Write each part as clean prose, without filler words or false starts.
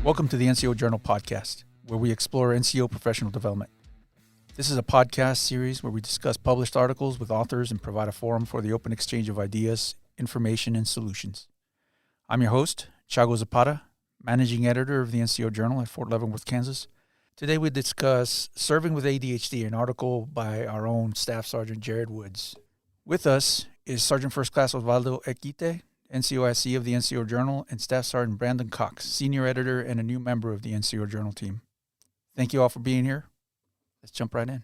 Welcome to the NCO Journal podcast, where we explore NCO professional development. This is a podcast series where we discuss published articles with authors and provide a forum for the open exchange of ideas, information, and solutions. I'm your host, Chago Zapata, managing editor of the NCO Journal at Fort Leavenworth, Kansas. Today we discuss Serving with ADHD, an article by our own Staff Sergeant Jarred Woods. With us is Sergeant First Class Osvaldo Equite, NCOIC of the NCO Journal, and Staff Sergeant Brandon Cox, senior editor and a new member of the NCO Journal team. Thank you all for being here. Let's jump right in.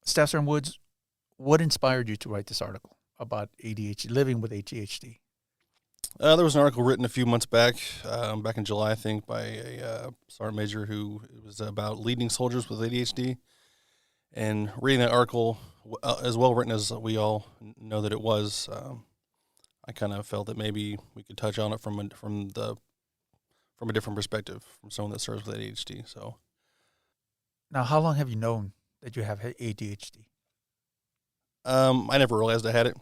Staff Sergeant Woods, what inspired you to write this article about ADHD, living with ADHD? There was an article written a few months back in July, I think, by a sergeant major who was about leading soldiers with ADHD. And reading that article, as well written as we all know that it was, I kind of felt that maybe we could touch on it from a different perspective, from someone that serves with ADHD. So, now, how long have you known that you have ADHD? I never realized I had it.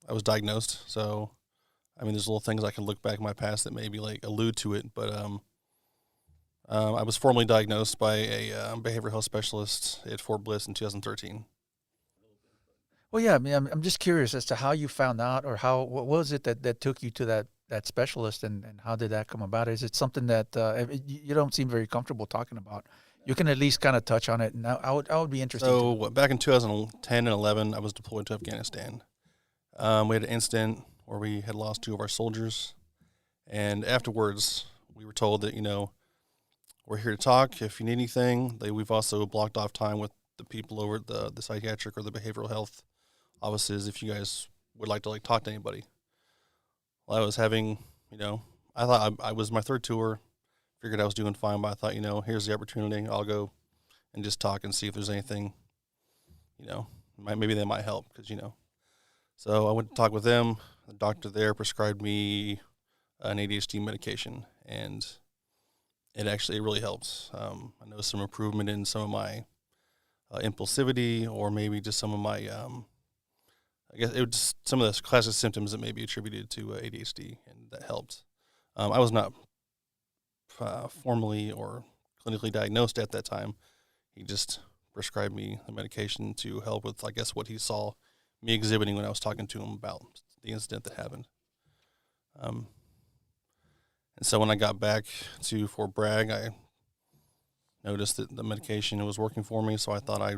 I was diagnosed, so I mean, there's little things I can look back in my past that maybe like allude to it. But I was formally diagnosed by a behavioral health specialist at Fort Bliss in 2013. Well, yeah, I mean, I'm just curious as to how you found out, or what was it that took you to that specialist, and how did that come about? Is it something that you don't seem very comfortable talking about? You can at least kind of touch on it, and I would be interested. So back in 2010 and 11, I was deployed to Afghanistan. We had an incident where we had lost 2 of our soldiers, and afterwards we were told that, we're here to talk if you need anything. We've also blocked off time with the people over at the psychiatric or the behavioral health offices if you guys would like to talk to anybody. Well, I was having, I thought I was my third tour, figured I was doing fine, but I thought, here's the opportunity. I'll go and just talk and see if there's anything, maybe they might help because, So I went to talk with them. The doctor there prescribed me an ADHD medication, and it really helps. I noticed some improvement in some of my impulsivity, or maybe just some of my, I guess it was just some of the classic symptoms that may be attributed to ADHD, and that helped. I was not formally or clinically diagnosed at that time. He just prescribed me the medication to help with, I guess, what he saw me exhibiting when I was talking to him about the incident that happened. And so when I got back to Fort Bragg, I noticed that the medication was working for me, so I thought I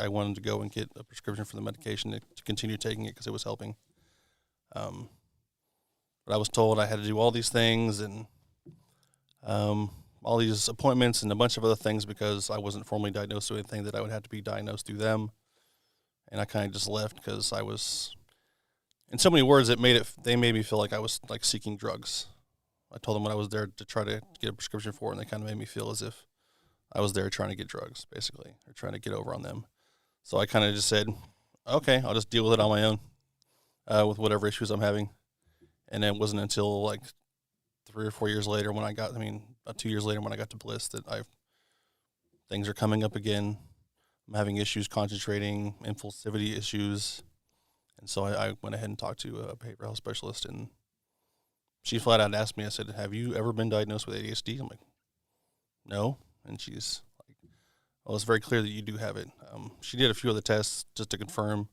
wanted to go and get a prescription for the medication to continue taking it because it was helping. But I was told I had to do all these things and all these appointments and a bunch of other things because I wasn't formally diagnosed with anything, that I would have to be diagnosed through them. And I kind of just left because I was, in so many words, they made me feel like I was seeking drugs. I told them what I was there to try to get a prescription for, and they kind of made me feel as if I was there trying to get drugs, basically, or trying to get over on them. So I kind of just said, okay, I'll just deal with it on my own, with whatever issues I'm having. And it wasn't until 3 or 4 years later about 2 years later when I got to Bliss that things are coming up again. I'm having issues concentrating, impulsivity issues. And so I went ahead and talked to a behavioral health specialist, and she flat out asked me, I said, have you ever been diagnosed with ADHD? I'm like, no. And she's like, well, it's very clear that you do have it. She did a few other tests just to confirm,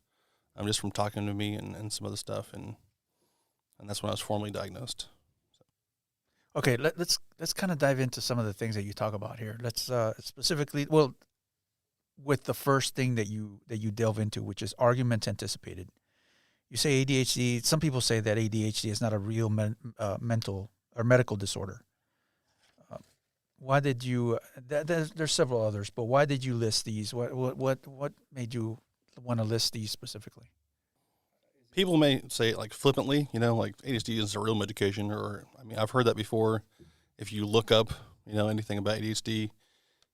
just from talking to me and some other stuff. And that's when I was formally diagnosed. Okay, let's kind of dive into some of the things that you talk about here. Let's specifically, with the first thing that you delve into, which is argument anticipated. You say ADHD. Some people say that ADHD is not a real mental or medical disorder. Why did you? There's several others, but why did you list these? What made you want to list these specifically? People may say it flippantly, ADHD is a real medication, or I've heard that before. If you look up, anything about ADHD,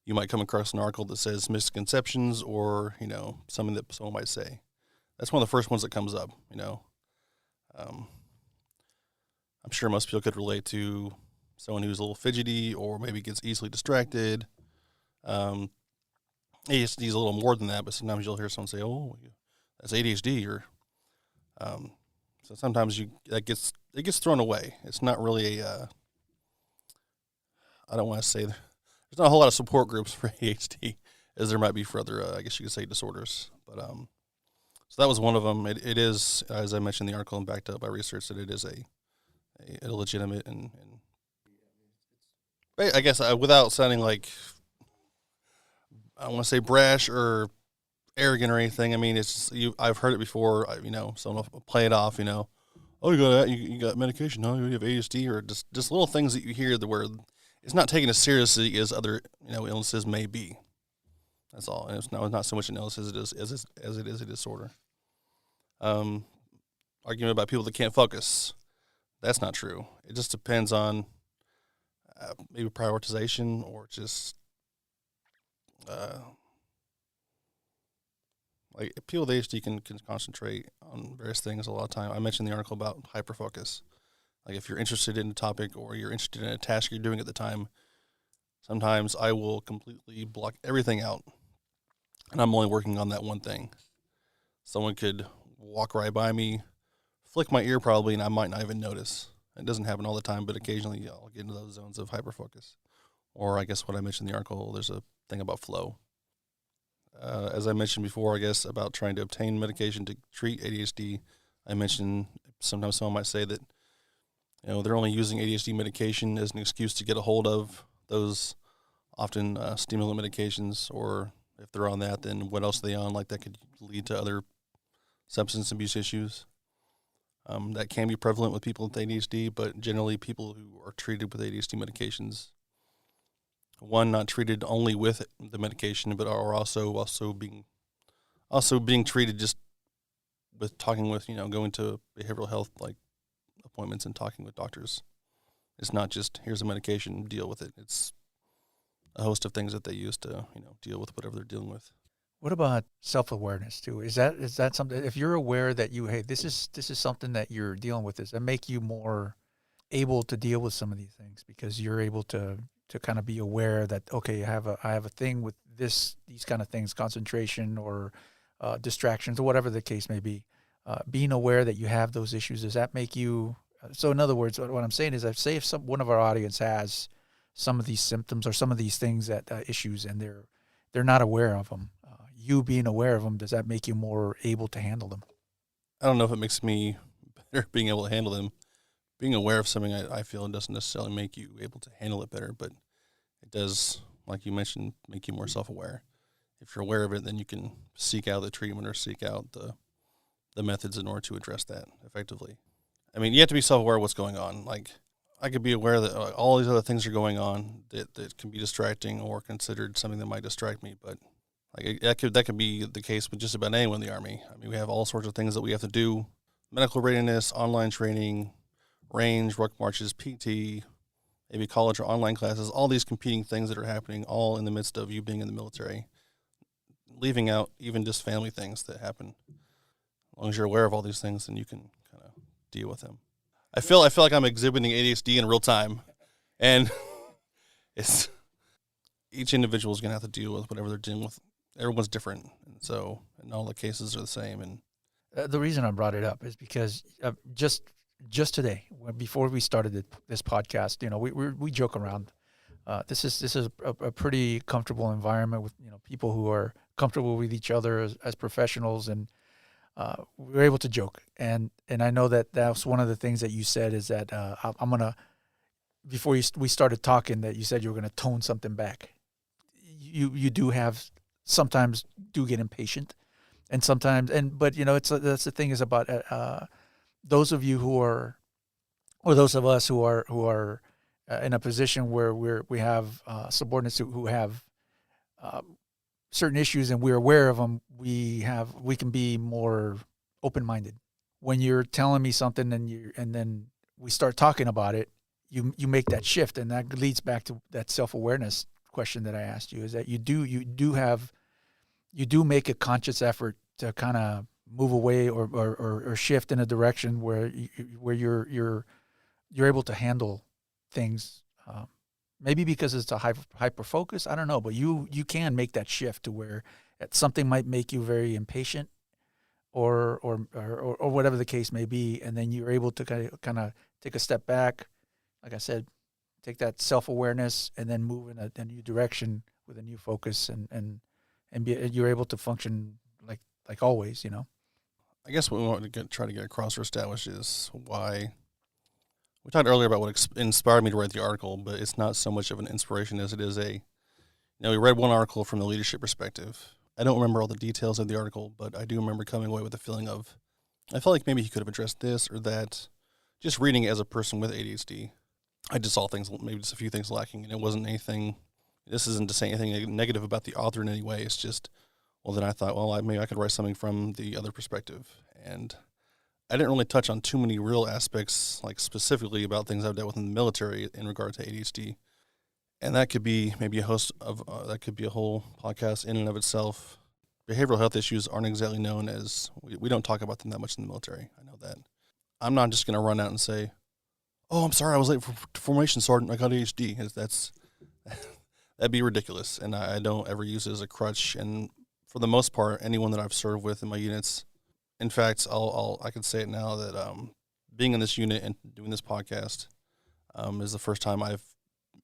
you might come across an article that says misconceptions, or something that someone might say. That's one of the first ones that comes up. I'm sure most people could relate to someone who's a little fidgety or maybe gets easily distracted. ADHD is a little more than that, but sometimes you'll hear someone say, "Oh, that's ADHD," or so sometimes it gets thrown away. It's not really I don't want to say there's not a whole lot of support groups for ADHD as there might be for other, I guess you could say, disorders. But so that was one of them. It is, as I mentioned in the article and backed up by research, that it is a legitimate and I guess without sounding like, I don't want to say brash or arrogant or anything. I mean, it's just, I've heard it before. Someone will play it off. Oh, you got medication. No, you have ADHD, or just little things that you hear where it's not taken as seriously as other illnesses may be. That's all. And it's not so much an illness as it is a disorder. Argument about people that can't focus. That's not true. It just depends on maybe prioritization or just like people with ADHD can concentrate on various things a lot of time. I mentioned in the article about hyperfocus. Like if you're interested in a topic or you're interested in a task you're doing at the time, sometimes I will completely block everything out, and I'm only working on that one thing. Someone could walk right by me, flick my ear probably, and I might not even notice. It doesn't happen all the time, but occasionally I'll get into those zones of hyperfocus. Or I guess what I mentioned in the article, there's a thing about flow. As I mentioned before, I guess, about trying to obtain medication to treat ADHD, I mentioned sometimes someone might say that, they're only using ADHD medication as an excuse to get a hold of those often stimulant medications, or if they're on that, then what else are they on? Like that could lead to other substance abuse issues. That can be prevalent with people with ADHD, but generally people who are treated with ADHD medications, one, not treated only with the medication, but are also being treated just with talking with, going to behavioral health like appointments and talking with doctors. It's not just here's a medication, deal with it. It's a host of things that they use to, deal with whatever they're dealing with. What about self-awareness too? Is that something, if you're aware that this is something that you're dealing with, does that make you more able to deal with some of these things because you're able to kind of be aware that, okay, I have a thing with these kind of things, concentration or distractions or whatever the case may be. Being aware that you have those issues, does that make you, so in other words, what I'm saying is that say if one of our audience has some of these symptoms or some of these things that issues and they're not aware of them, you being aware of them, does that make you more able to handle them? I don't know if it makes me better being able to handle them. Being aware of something, I feel, doesn't necessarily make you able to handle it better, but it does, like you mentioned, make you more self-aware. If you're aware of it, then you can seek out the treatment or seek out the methods in order to address that effectively. I mean, you have to be self-aware of what's going on. Like, I could be aware that all these other things are going on that can be distracting or considered something that might distract me, but like that could be the case with just about anyone in the Army. I mean, we have all sorts of things that we have to do: medical readiness, online training, range, ruck marches, PT, maybe college or online classes, all these competing things that are happening all in the midst of you being in the military, leaving out even just family things that happen. As long as you're aware of all these things, then you can kind of deal with them. I feel like I'm exhibiting ADHD in real time, and it's each individual is going to have to deal with whatever they're dealing with. Everyone's different, and so and all the cases are the same. And the reason I brought it up is because just today, before we started this podcast, we joke around. This is a pretty comfortable environment with people who are comfortable with each other as professionals, and we're able to joke. And I know that was one of the things that you said is that I'm gonna, before we started talking, that you said you were gonna tone something back. You do have sometimes do get impatient, and sometimes but that's the thing is about those of you who are, or those of us who are in a position where we have subordinates who have certain issues and we're aware of them, we can be more open-minded. When you're telling me something and then we start talking about it, you make that shift, and that leads back to that self-awareness question that I asked you, is that you do make a conscious effort to kind of move away or shift in a direction where you're able to handle things. Maybe because it's a hyper focus, I don't know, but you can make that shift to where something might make you very impatient, or whatever the case may be, and then you're able to kind of take a step back, like I said, take that self-awareness and then move in a new direction with a new focus, and you're able to function like always, I guess what we want to try to get across or establish is why we talked earlier about what inspired me to write the article, but it's not so much of an inspiration as it is we read one article from the leadership perspective. I don't remember all the details of the article, but I do remember coming away with a feeling of, I felt like maybe he could have addressed this or that. Just reading it as a person with ADHD, I just saw things, maybe just a few things lacking, and it wasn't anything. This isn't to say anything negative about the author in any way. It's just, well, then I thought, well, maybe I could write something from the other perspective. And I didn't really touch on too many real aspects, like specifically about things I've dealt with in the military in regard to ADHD. And that could be maybe that could be a whole podcast in and of itself. Behavioral health issues aren't exactly known as, we don't talk about them that much in the military. I know that. I'm not just going to run out and say, oh, I'm sorry, I was late for formation, Sergeant. I got ADHD. That'd be ridiculous. And I don't ever use it as a crutch. And for the most part, anyone that I've served with in my units, in fact, I can say it now that being in this unit and doing this podcast is the first time I've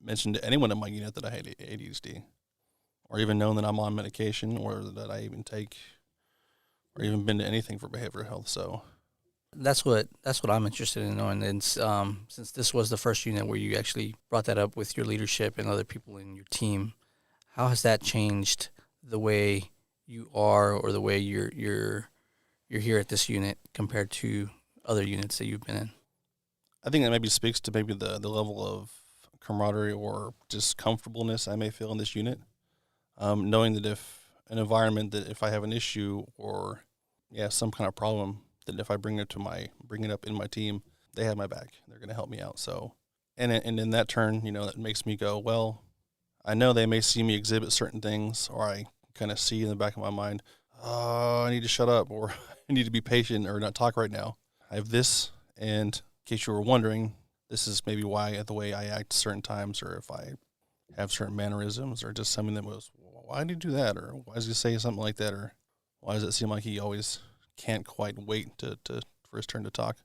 mentioned to anyone in my unit that I had ADHD, or even known that I'm on medication, or that I even take, or even been to anything for behavioral health. So that's what I'm interested in knowing. And since this was the first unit where you actually brought that up with your leadership and other people in your team, how has that changed the way you are, or the way you're here at this unit compared to other units that you've been in? I think that maybe speaks to maybe the level of camaraderie or just comfortableness I may feel in this unit. Knowing that if an environment, that if I have an issue or some kind of problem, that if I bring it up in my team, they have my back. They're going to help me out. So, and in that turn, that makes me go, well, I know they may see me exhibit certain things, or I kind of see in the back of my mind, oh, I need to shut up, or I need to be patient or not talk right now. I have this, and in case you were wondering, this is maybe why the way I act certain times, or if I have certain mannerisms, or just something that was, why did he do that, or why does he say something like that, or why does it seem like he always can't quite wait for his turn to talk?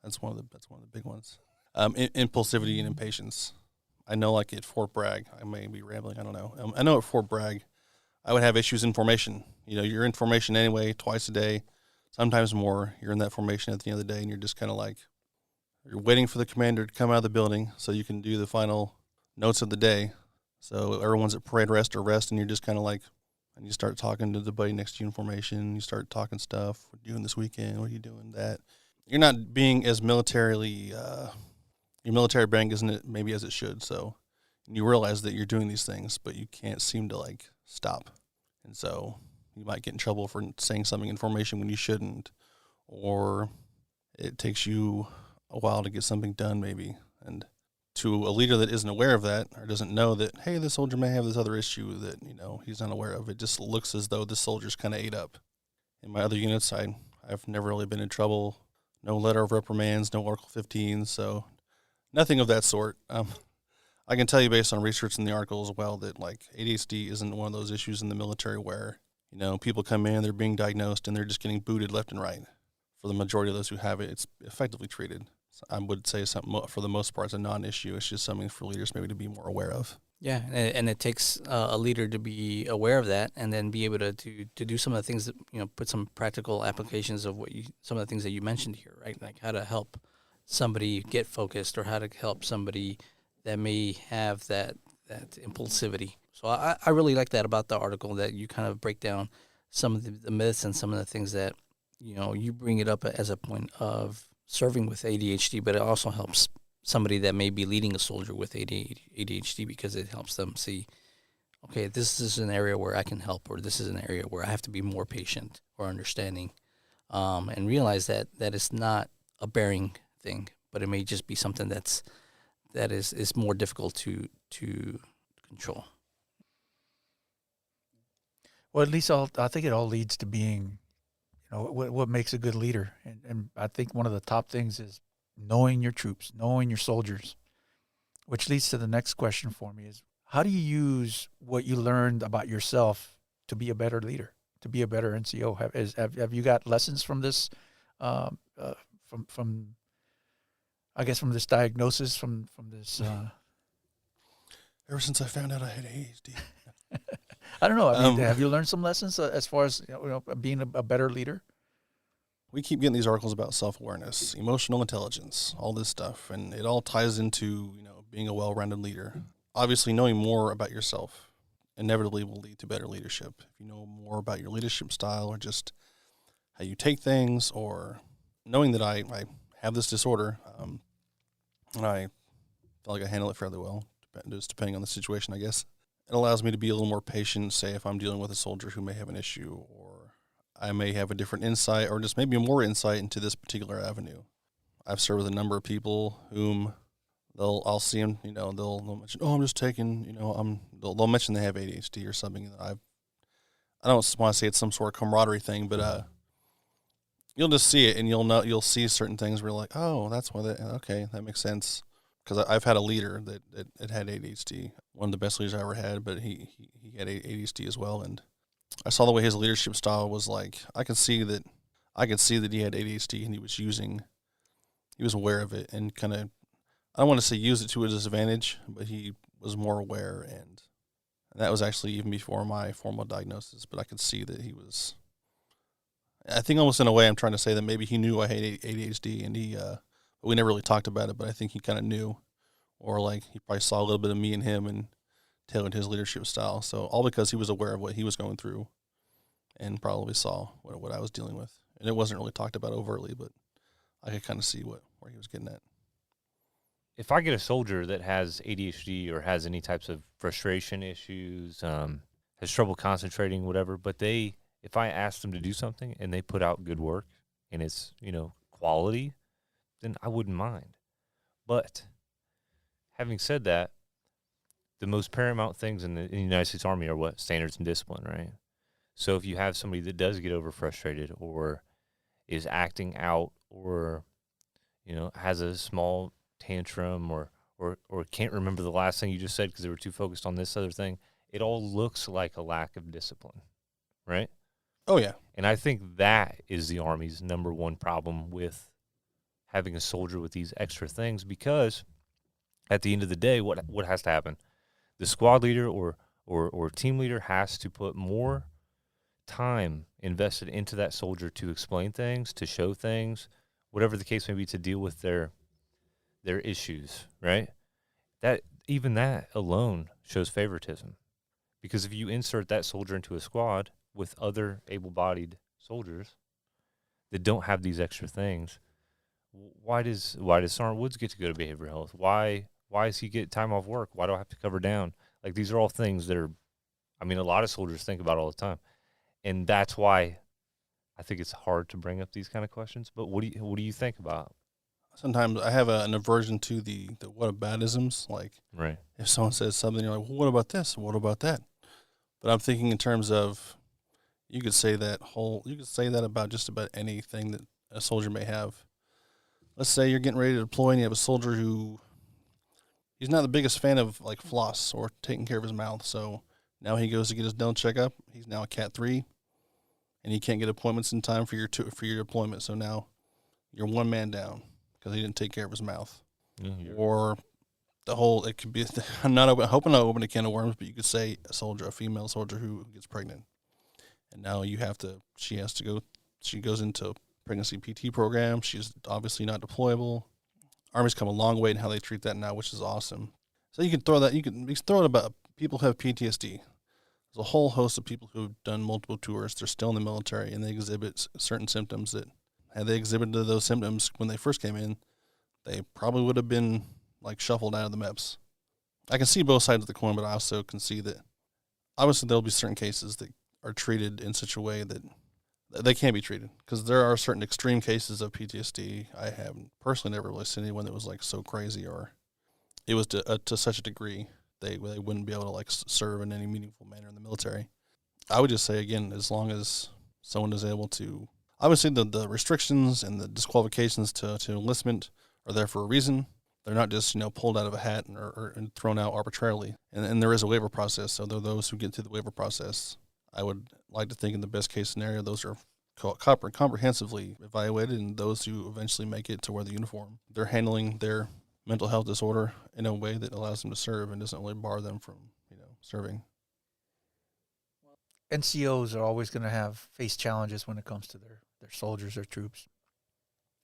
That's one of the big ones. Impulsivity and impatience. I know, like at Fort Bragg, I may be rambling, I don't know. I know at Fort Bragg, I would have issues in formation. You're in formation anyway, twice a day, sometimes more. You're in that formation at the end of the day, and you're just kind of like, you're waiting for the commander to come out of the building so you can do the final notes of the day. So everyone's at parade rest or rest, and you're just kind of like, and you start talking to the buddy next to you in formation. You start talking stuff. What are you doing this weekend? What are you doing that? You're not being as militarily, your military brain isn't it maybe as it should. So you realize that you're doing these things, but you can't seem to like stop. And so you might get in trouble for saying something in formation when you shouldn't, or it takes you a while to get something done maybe. And to a leader that isn't aware of that, or doesn't know that, hey, this soldier may have this other issue that, he's not aware of, it just looks as though this soldier's kind of ate up. In my other units, I've never really been in trouble. No letter of reprimands, no Article 15, so nothing of that sort. I can tell you based on research in the article as well that like ADHD isn't one of those issues in the military where, people come in, they're being diagnosed, and they're just getting booted left and right. For the majority of those who have it, it's effectively treated. I would say something for the most part it's a non-issue. It's just something for leaders maybe to be more aware of. Yeah, and it takes a leader to be aware of that, and then be able to do some of the things that, put some practical applications of some of the things that you mentioned here, right? Like how to help somebody get focused, or how to help somebody that may have that impulsivity. So I really like that about the article, that you kind of break down some of the myths and some of the things that, you bring it up as a point of serving with ADHD, but it also helps somebody that may be leading a soldier with ADHD, because it helps them see, okay, this is an area where I can help, or this is an area where I have to be more patient or understanding, and realize that it's not a bearing thing, but it may just be something that is more difficult to control. Well, at least I think it all leads to being, what makes a good leader. And I think one of the top things is knowing your troops, knowing your soldiers, which leads to the next question for me is, how do you use what you learned about yourself to be a better leader, to be a better NCO? Have you got lessons from this, from this diagnosis, from this ever since I found out I had ADHD. I don't know. I mean, have you learned some lessons as far as being a better leader? We keep getting these articles about self-awareness, emotional intelligence, all this stuff, and it all ties into, being a well-rounded leader. Obviously, knowing more about yourself inevitably will lead to better leadership. If you know more about your leadership style or just how you take things, or knowing that I have this disorder, and I feel like I handle it fairly well, just depending on the situation, I guess. It allows me to be a little more patient, say if I'm dealing with a soldier who may have an issue, or I may have a different insight, or just maybe more insight into this particular avenue. I've served with a number of people whom I'll see them, they'll mention, I'm just taking, they'll mention they have ADHD or something. I don't want to say it's some sort of camaraderie thing, but you'll just see it, and you'll see certain things where you're like, oh, that's why okay, that makes sense. Because I've had a leader that had ADHD, one of the best leaders I ever had, but he had ADHD as well, and I saw the way his leadership style was like. I could see that he had ADHD, and he was aware of it, and kind of, I don't want to say use it to his disadvantage, but he was more aware, and that was actually even before my formal diagnosis. But I could see that he was. I think almost in a way I'm trying to say that maybe he knew I had ADHD, and we never really talked about it, but I think he kind of knew, or like he probably saw a little bit of me and him and tailored his leadership style. So all because he was aware of what he was going through and probably saw what I was dealing with. And it wasn't really talked about overtly, but I could kind of see where he was getting at. If I get a soldier that has ADHD or has any types of frustration issues, has trouble concentrating, whatever, but if I ask them to do something and they put out good work and it's, quality, then I wouldn't mind. But having said that, the most paramount things in the United States Army are what? Standards and discipline, right? So if you have somebody that does get over frustrated or is acting out or, has a small tantrum or can't remember the last thing you just said because they were too focused on this other thing, it all looks like a lack of discipline, right? Oh, yeah. And I think that is the Army's number one problem with having a soldier with these extra things, because at the end of the day, what has to happen? The squad leader or team leader has to put more time invested into that soldier to explain things, to show things, whatever the case may be, to deal with their issues, right? Even that alone shows favoritism. Because if you insert that soldier into a squad with other able-bodied soldiers that don't have these extra things, why does Sergeant Woods get to go to behavioral health? Why does he get time off work? Why do I have to cover down? Like, these are all things that a lot of soldiers think about all the time. And that's why I think it's hard to bring up these kind of questions. But what do you think about? Sometimes I have an aversion to the whataboutisms. Like, right. If someone says something, you're like, well, what about this? What about that? But I'm thinking in terms of, you could say that about just about anything that a soldier may have. Let's say you're getting ready to deploy and you have a soldier who, he's not the biggest fan of like floss or taking care of his mouth. So now he goes to get his dental checkup. He's now a Cat 3, and he can't get appointments in time for your deployment. So now you're one man down because he didn't take care of his mouth. Mm-hmm. Or it could be, I'm not hoping not open a can of worms, but you could say a female soldier who gets pregnant. And now she goes into pregnancy PT program. She's obviously not deployable. Army's come a long way in how they treat that now, which is awesome. So you can throw it about people who have PTSD. There's a whole host of people who've done multiple tours. They're still in the military, and they exhibit certain symptoms that, had they exhibited those symptoms when they first came in, they probably would have been like shuffled out of the MEPS. I can see both sides of the coin, but I also can see that obviously there'll be certain cases that are treated in such a way that they can't be treated, because there are certain extreme cases of PTSD. I have personally never really seen anyone that was like so crazy, or it was to such a degree they wouldn't be able to like serve in any meaningful manner in the military. I would just say, again, as long as someone is able to, obviously the restrictions and the disqualifications to enlistment are there for a reason. They're not just pulled out of a hat or thrown out arbitrarily. And there is a waiver process. So there are those who get through the waiver process. I would like to think in the best case scenario, those are comprehensively evaluated, and those who eventually make it to wear the uniform, they're handling their mental health disorder in a way that allows them to serve and doesn't really bar them from, serving. NCOs are always going to face challenges when it comes to their soldiers, their troops,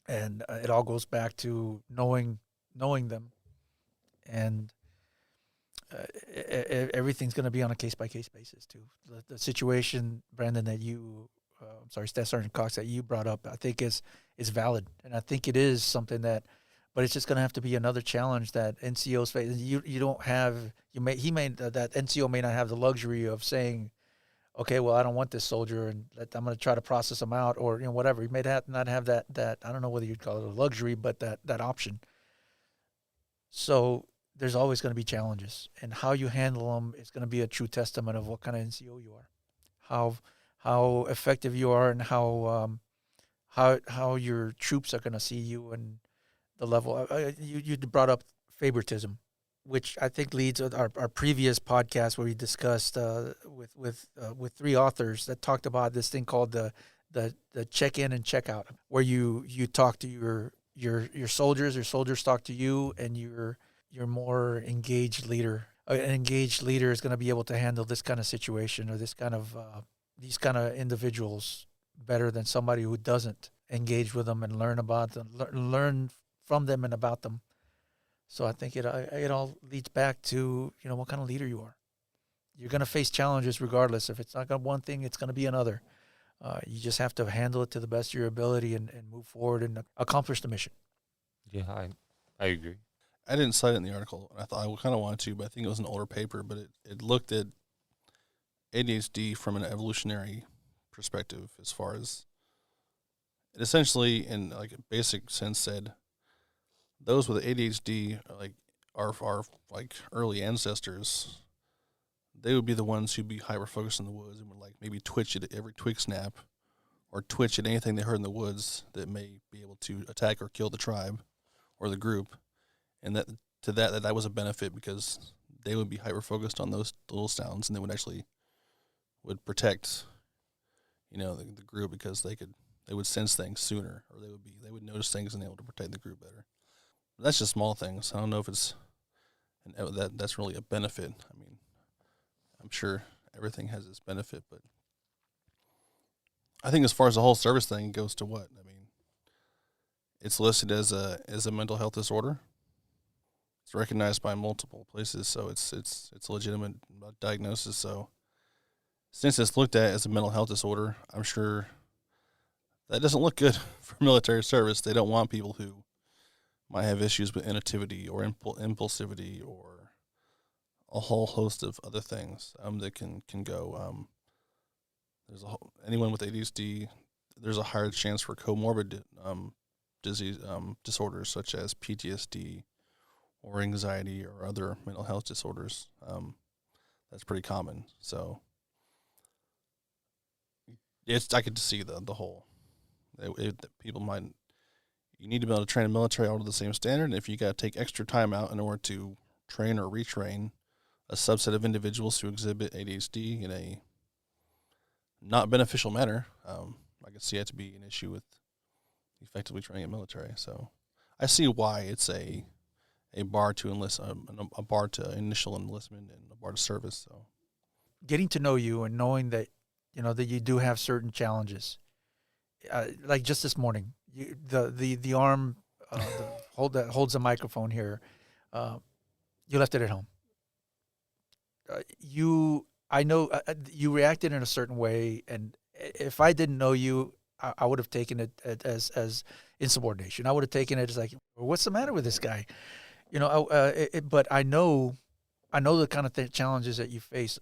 and it all goes back to knowing them, and everything's going to be on a case-by-case basis too. The situation, Brandon, that Staff Sergeant Cox, that you brought up, I think is valid, and I think it is something that, but it's just going to have to be another challenge that NCOs face. You don't have, that NCO may not have the luxury of saying, okay, well, I don't want this soldier, and I'm going to try to process him out, or whatever. He may not have that I don't know whether you'd call it a luxury, but that option. So there's always going to be challenges, and how you handle them is going to be a true testament of what kind of NCO you are, how effective you are, and how your troops are going to see you, and the level. You brought up favoritism, which I think leads our previous podcast where we discussed with three authors that talked about this thing called the check in and check out, where you talk to your soldiers, your soldiers talk to you, and you're more engaged leader. An engaged leader is going to be able to handle this kind of situation or these kind of individuals better than somebody who doesn't engage with them and learn about them, learn from them and about them. So I think it all leads back to what kind of leader you are. You're going to face challenges regardless. If it's not going to one thing, it's going to be another. You just have to handle it to the best of your ability and move forward and accomplish the mission. Yeah, I agree. I didn't cite it in the article, and I thought I kind of wanted to, but I think it was an older paper, but it looked at ADHD from an evolutionary perspective, as far as it essentially, in like a basic sense, said those with ADHD, like our like early ancestors, they would be the ones who'd be hyper focused in the woods and would like maybe twitch at every twig snap, or twitch at anything they heard in the woods that may be able to attack or kill the tribe or the group. And that was a benefit, because they would be hyper focused on those little sounds, and they would protect, the group, because they would sense things sooner, or they would notice things and be able to protect the group better. But that's just small things. I don't know if that's really a benefit. I mean, I'm sure everything has its benefit, but I think as far as the whole service thing goes to what? I mean, it's listed as a mental health disorder. It's recognized by multiple places, so it's a legitimate diagnosis. So since it's looked at as a mental health disorder, I'm sure that doesn't look good for military service. They don't want people who might have issues with inactivity or impulsivity or a whole host of other things that can go. Anyone with ADHD, there's a higher chance for comorbid disease disorders such as PTSD or anxiety or other mental health disorders. That's pretty common. So I could see the whole. People might. You need to be able to train a military all to the same standard, and if you got to take extra time out in order to train or retrain a subset of individuals who exhibit ADHD in a not beneficial manner, I can see it to be an issue with effectively training a military. So I see why it's a bar to enlist, a bar to initial enlistment and a bar to service. So getting to know you and knowing that that you do have certain challenges, like just this morning, the arm that holds the microphone here, you left it at home. I know you reacted in a certain way, and if I didn't know you, I would have taken it as insubordination. I would have taken it as like, what's the matter with this guy? But I know the kind of challenges that you face,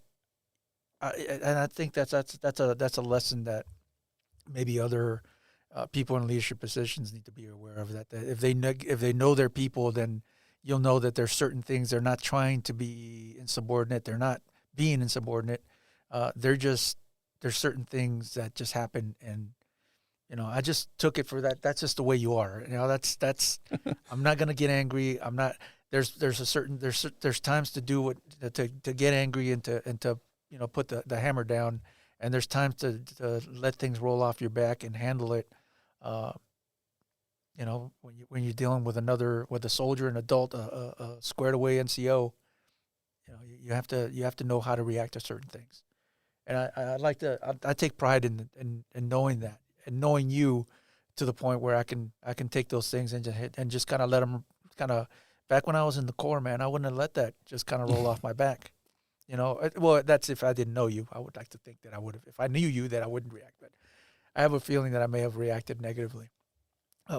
and I think that's a lesson that maybe other people in leadership positions need to be aware of. That if they know their people, then you'll know that there's certain things they're not trying to be insubordinate. They're not being insubordinate. There's certain things that just happen, and I just took it for that. That's just the way you are. That's. I'm not gonna get angry. I'm not. There's times to do what to get angry and to put the hammer down, and there's times to let things roll off your back and handle it. You know, when you're dealing with with a soldier, an adult, a squared away NCO, you know, you have to know how to react to certain things. And I take pride in knowing that, and knowing you to the point where I can take those things and just kind of let them kind of. Back when I was in the Corps, man, I wouldn't have let that just kind of roll off my back. You know, well, that's if I didn't know you. I would like to think that I would have. If I knew you, that I wouldn't react. But I have a feeling that I may have reacted negatively.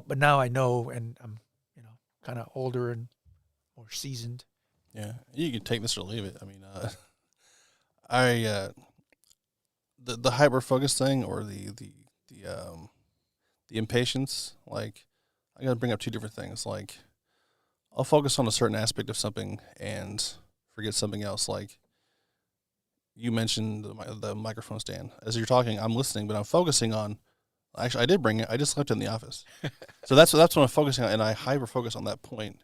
But now I know, and I'm, you know, kind of older and more seasoned. Yeah, you can take this or leave it. I mean, the hyper focus thing or the impatience. Like, I got to bring up two different things. Like, I'll focus on a certain aspect of something and forget something else. Like, you mentioned the microphone stand. As you're talking, I'm listening, but I'm focusing on. Actually, I did bring it. I just left it in the office. So that's what I'm focusing on, and I hyper focus on that point.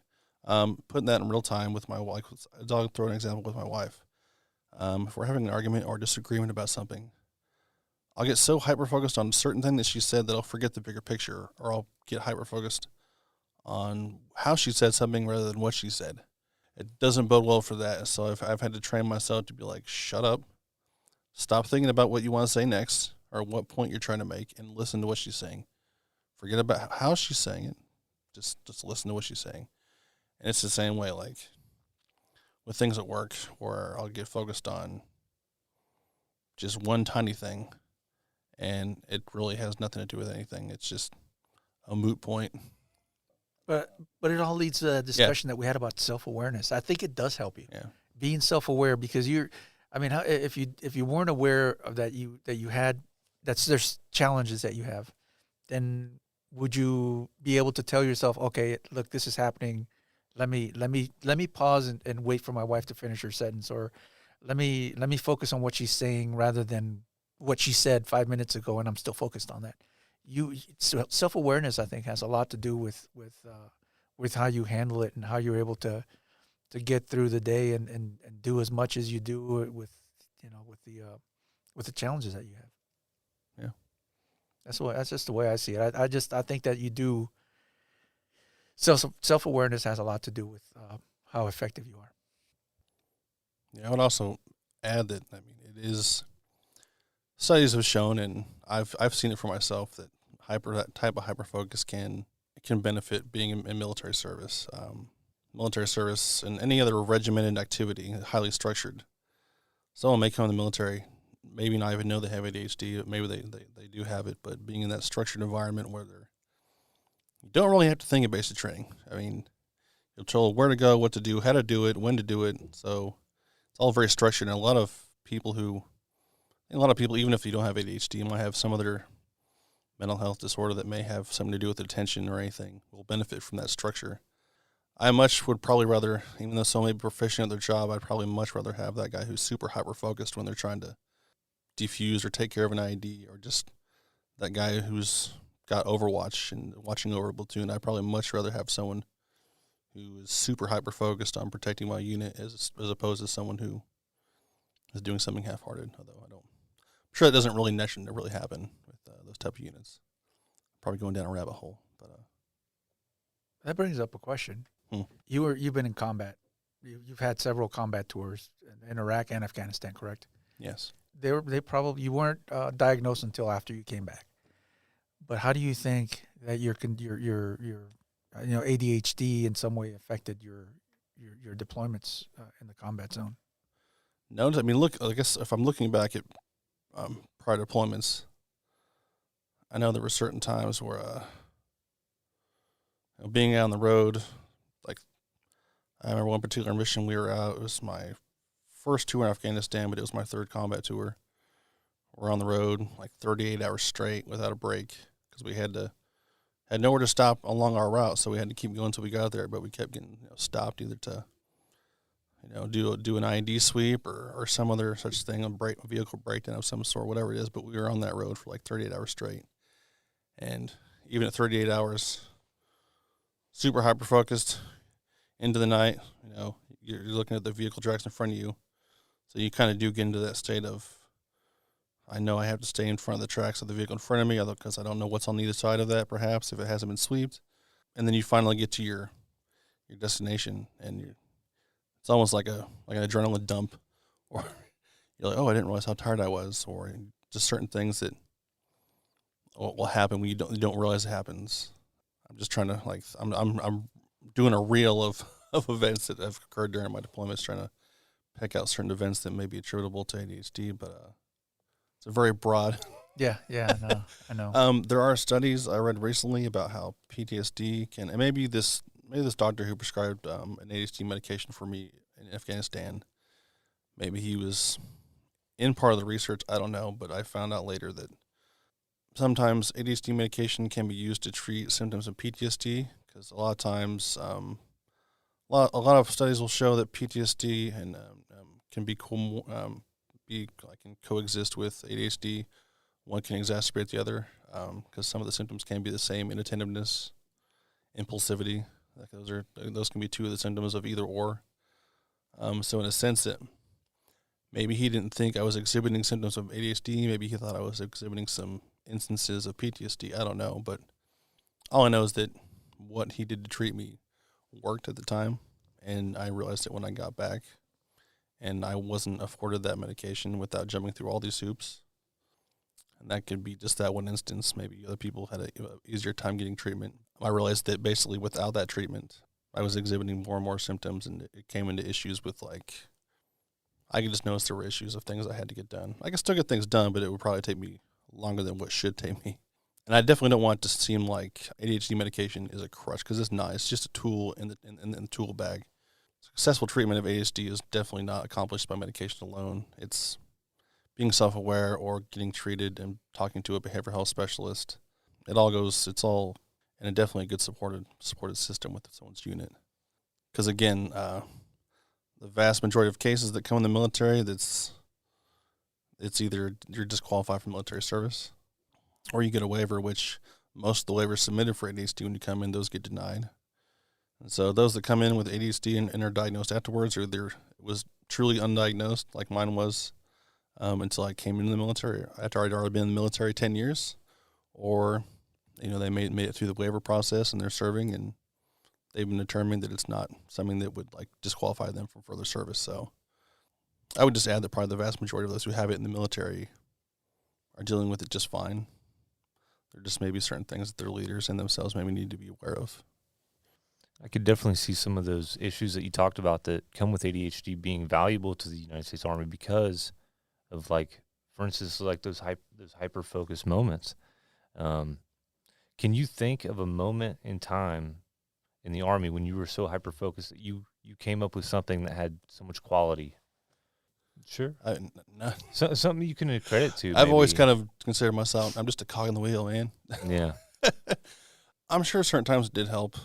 Putting that in real time with my wife. I'll throw an example with my wife. If we're having an argument or disagreement about something, I'll get so hyper focused on a certain thing that she said that I'll forget the bigger picture, or I'll get hyper focused on how she said something rather than what she said. It doesn't bode well for that. So I've had to train myself to be like, shut up, stop thinking about what you want to say next or what point you're trying to make, and listen to what she's saying. Forget about how she's saying it. Just listen to what she's saying. And it's the same way, like, with things at work where I'll get focused on just one tiny thing, and it really has nothing to do with anything. It's just a moot point. But it all leads to a discussion that we had about self-awareness. I think it does help you. Yeah. Being self-aware, because if you weren't aware of that you had, there's challenges that you have, then would you be able to tell yourself, okay, look, this is happening. Let me pause and wait for my wife to finish her sentence, or let me focus on what she's saying rather than what she said 5 minutes ago, and I'm still focused on that. Self-awareness, I think, has a lot to do with how you handle it and how you're able to get through the day and do as much as you do with the challenges that you have. Yeah, that's just the way I see it. I think that you do. Self-awareness has a lot to do with how effective you are. Yeah, I would also add that, I mean, it is, studies have shown, and I've seen it for myself, that that type of hyper focus can benefit being in military service. Military service and any other regimented activity, highly structured. Someone may come in the military, maybe not even know they have ADHD, maybe they do have it, but being in that structured environment where you don't really have to think of basic training. I mean, you're told where to go, what to do, how to do it, when to do it. So it's all very structured. And a lot of people, even if you don't have ADHD, might have some other mental health disorder that may have something to do with attention or anything, will benefit from that structure. I would probably rather, even though someone may be proficient at their job, I'd probably much rather have that guy who's super hyper-focused when they're trying to defuse or take care of an ID, or just that guy who's got Overwatch and watching over a platoon. I'd probably much rather have someone who is super hyper-focused on protecting my unit as opposed to someone who is doing something half-hearted, although I'm sure that doesn't really really happen with those type of units. Probably going down a rabbit hole. But that brings up a question. You've been in combat. You've had several combat tours in Iraq and Afghanistan, correct? Yes. You weren't diagnosed until after you came back. But how do you think that your ADHD in some way affected your deployments in the combat zone? No, I mean, look, I guess if I'm looking back at prior deployments, I know there were certain times where being out on the road, like I remember one particular mission we were out. It was my first tour in Afghanistan, but it was my third combat tour. We're on the road like 38 hours straight without a break because we had nowhere to stop along our route, so we had to keep going until we got there. But we kept getting stopped either to do an ID sweep or some other such thing, a vehicle breakdown of some sort, whatever it is. But we were on that road for like 38 hours straight, and even at 38 hours, super hyper focused into the night. You're looking at the vehicle tracks in front of you, so you kind of do get into that state of, I know I have to stay in front of the tracks of the vehicle in front of me, because I don't know what's on either side of that, perhaps, if it hasn't been swept. and then you finally get to your destination, and it's almost like an adrenaline dump, or you're like, oh, I didn't realize how tired I was, or just certain things that will happen when you don't realize it happens. I'm just trying to I'm doing a reel of events that have occurred during my deployments, trying to pick out certain events that may be attributable to ADHD, but it's a very broad. Yeah, I know. There are studies I read recently about how PTSD can, and maybe this doctor who prescribed an ADHD medication for me in Afghanistan, maybe he was in part of the research, I don't know, but I found out later that sometimes ADHD medication can be used to treat symptoms of PTSD, because a lot of times, a lot of studies will show that PTSD and can can coexist with ADHD. One can exacerbate the other, because some of the symptoms can be the same: inattentiveness, impulsivity. Like those can be two of the symptoms of either or. So in a sense that maybe he didn't think I was exhibiting symptoms of ADHD. Maybe he thought I was exhibiting some instances of PTSD. I don't know, but all I know is that what he did to treat me worked at the time, and I realized it when I got back, and I wasn't afforded that medication without jumping through all these hoops. And that could be just that one instance. Maybe other people had an easier time getting treatment. I realized that basically without that treatment, I was exhibiting more and more symptoms, and it came into issues with, like, I could just notice there were issues of things I had to get done. I could still get things done, but it would probably take me longer than what should take me. And I definitely don't want it to seem like ADHD medication is a crutch, because it's not. It's just a tool in the tool bag. Successful treatment of ADHD is definitely not accomplished by medication alone. It's being self-aware or getting treated and talking to a behavioral health specialist. It's all in a definitely good supported system with someone's unit. Because again, the vast majority of cases that come in the military, it's either you're disqualified from military service, or you get a waiver, which most of the waivers submitted for ADHD when you come in, those get denied. And so those that come in with ADHD and are diagnosed afterwards, or it was truly undiagnosed, like mine was, until I came into the military, after I'd already been in the military 10 years, or, they made it through the waiver process and they're serving, and they've been determined that it's not something that would disqualify them from further service. So I would just add that probably the vast majority of those who have it in the military are dealing with it just fine. There just may be certain things that their leaders and themselves maybe need to be aware of. I could definitely see some of those issues that you talked about that come with ADHD being valuable to the United States Army because of, for instance, those hyper-focused moments. Can you think of a moment in time in the Army when you were so hyper-focused that you came up with something that had so much quality? Sure. No. Something you can credit to. I've always kind of considered myself, I'm just a cog in the wheel, man. Yeah. I'm sure certain times it did help.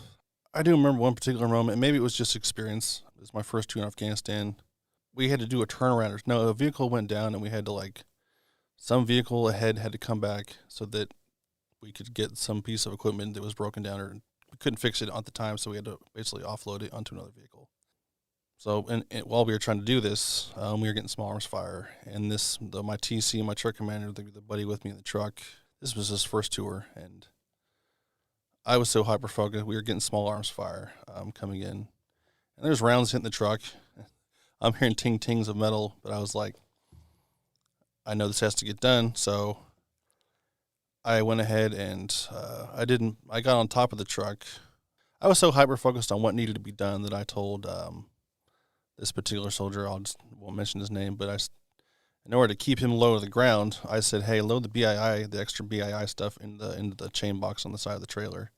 I do remember one particular moment, and maybe it was just experience. It was my first tour in Afghanistan. We had to do a turnaround. No, a vehicle went down, and we had to, some vehicle ahead had to come back so that we could get some piece of equipment that was broken down, or we couldn't fix it at the time, so we had to basically offload it onto another vehicle. So and while we were trying to do this, we were getting small arms fire, and my TC, my truck commander, the buddy with me in the truck, this was his first tour, and I was so hyper-focused, we were getting small arms fire coming in. And there's rounds hitting the truck. I'm hearing ting-tings of metal, but I was like, I know this has to get done. So I went ahead and I got on top of the truck. I was so hyper-focused on what needed to be done that I told this particular soldier, won't mention his name, but in order to keep him low to the ground, I said, hey, load the extra BII stuff into the chain box on the side of the trailer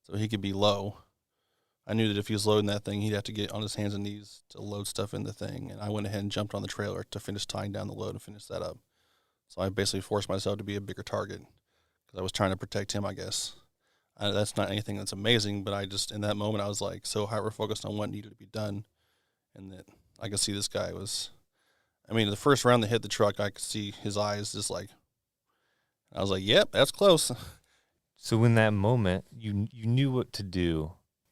so he could be low. I knew that if he was loading that thing, he'd have to get on his hands and knees to load stuff in the thing. And I went ahead and jumped on the trailer to finish tying down the load and finish that up. So I basically forced myself to be a bigger target because I was trying to protect him, I guess. That's not anything that's amazing, but in that moment, I was so hyper-focused on what needed to be done. And that I could see this guy the first round that hit the truck, I could see his eyes just I was like, yep, that's close. So in that moment, you knew what to do.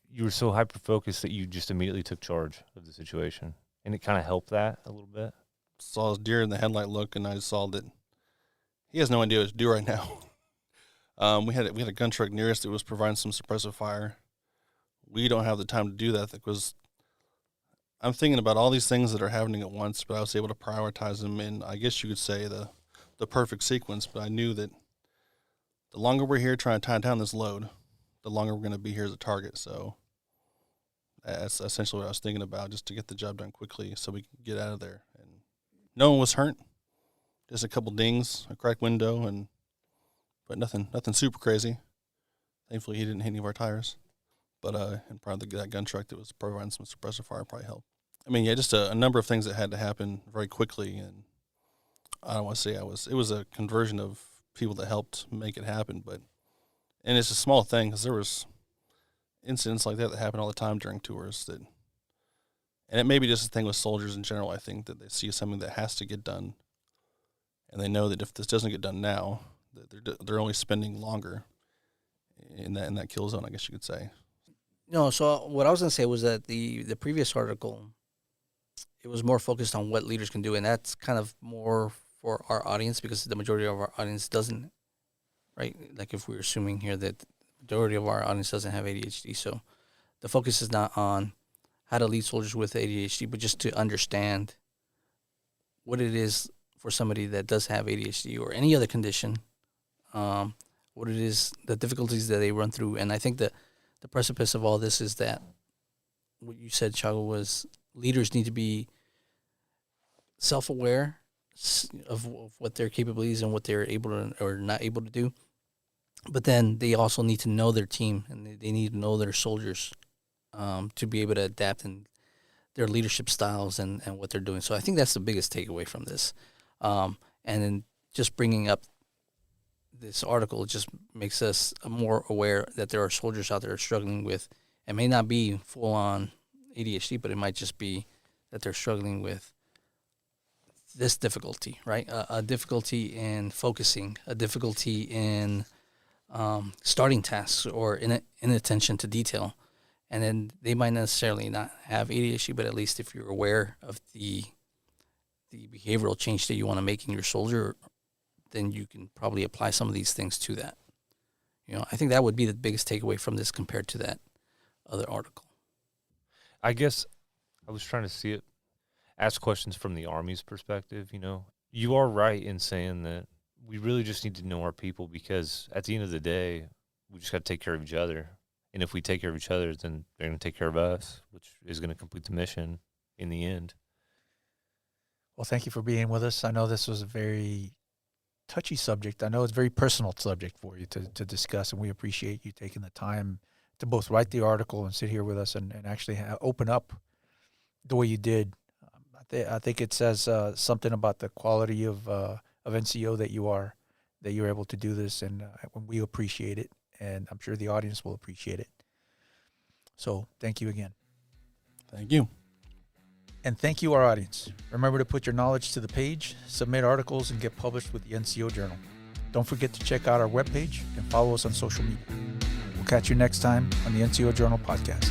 You were so hyper-focused that you just immediately took charge of the situation. And it kind of helped that a little bit. Saw his deer in the headlight look, and I saw that he has no idea what to do right now. We had a gun truck near us that was providing some suppressive fire. we don't have the time to do that because I'm thinking about all these things that are happening at once, but I was able to prioritize them in, I guess you could say, the perfect sequence. But I knew that the longer we're here trying to tie down this load, the longer we're going to be here as a target. So that's essentially what I was thinking about, just to get the job done quickly so we can get out of there. And no one was hurt, just a couple dings, a cracked window, but nothing super crazy. Thankfully, he didn't hit any of our tires. But and probably that gun truck that was providing some suppressive fire probably helped. I mean, yeah, just a number of things that had to happen very quickly. And I don't want to say it was a conversion of people that helped make it happen. And it's a small thing because there was incidents like that happened all the time during tours. And it may be just a thing with soldiers in general. I think that they see something that has to get done, and they know that if this doesn't get done now, that they're only spending longer in that kill zone, I guess you could say. No, so what I was going to say was that the previous article, it was more focused on what leaders can do, and that's kind of more for our audience because the majority of our audience doesn't, right? Like if we're assuming here that the majority of our audience doesn't have ADHD, so the focus is not on how to lead soldiers with ADHD, but just to understand what it is for somebody that does have ADHD or any other condition, what it is, the difficulties that they run through. And I think that the precipice of all this is that what you said, Chago, was leaders need to be self-aware of what their capabilities and what they're able to or not able to do. But then they also need to know their team and they need to know their soldiers to be able to adapt in their leadership styles and what they're doing. So I think that's the biggest takeaway from this. And then just bringing up this article just makes us more aware that there are soldiers out there struggling with, it may not be full-on ADHD, but it might just be that they're struggling with this difficulty, right? A difficulty in focusing, a difficulty in starting tasks or inattention to detail. And then they might necessarily not have ADHD, but at least if you're aware of the behavioral change that you want to make in your soldier, then you can probably apply some of these things to that. I think that would be the biggest takeaway from this compared to that other article. I guess I was trying to ask questions from the Army's perspective. You are right in saying that we really just need to know our people because at the end of the day, we just got to take care of each other. And if we take care of each other, then they're going to take care of us, which is going to complete the mission in the end. Well, thank you for being with us. I know this was a very touchy subject. I know it's a very personal subject for you to discuss, and we appreciate you taking the time to both write the article and sit here with us and actually open up the way you did. I think it says something about the quality of NCO that you're able to do this, and we appreciate it, and I'm sure the audience will appreciate it. So thank you again. Thank you. And thank you, our audience. Remember to put your knowledge to the page, submit articles, and get published with the NCO Journal. Don't forget to check out our webpage and follow us on social media. We'll catch you next time on the NCO Journal podcast.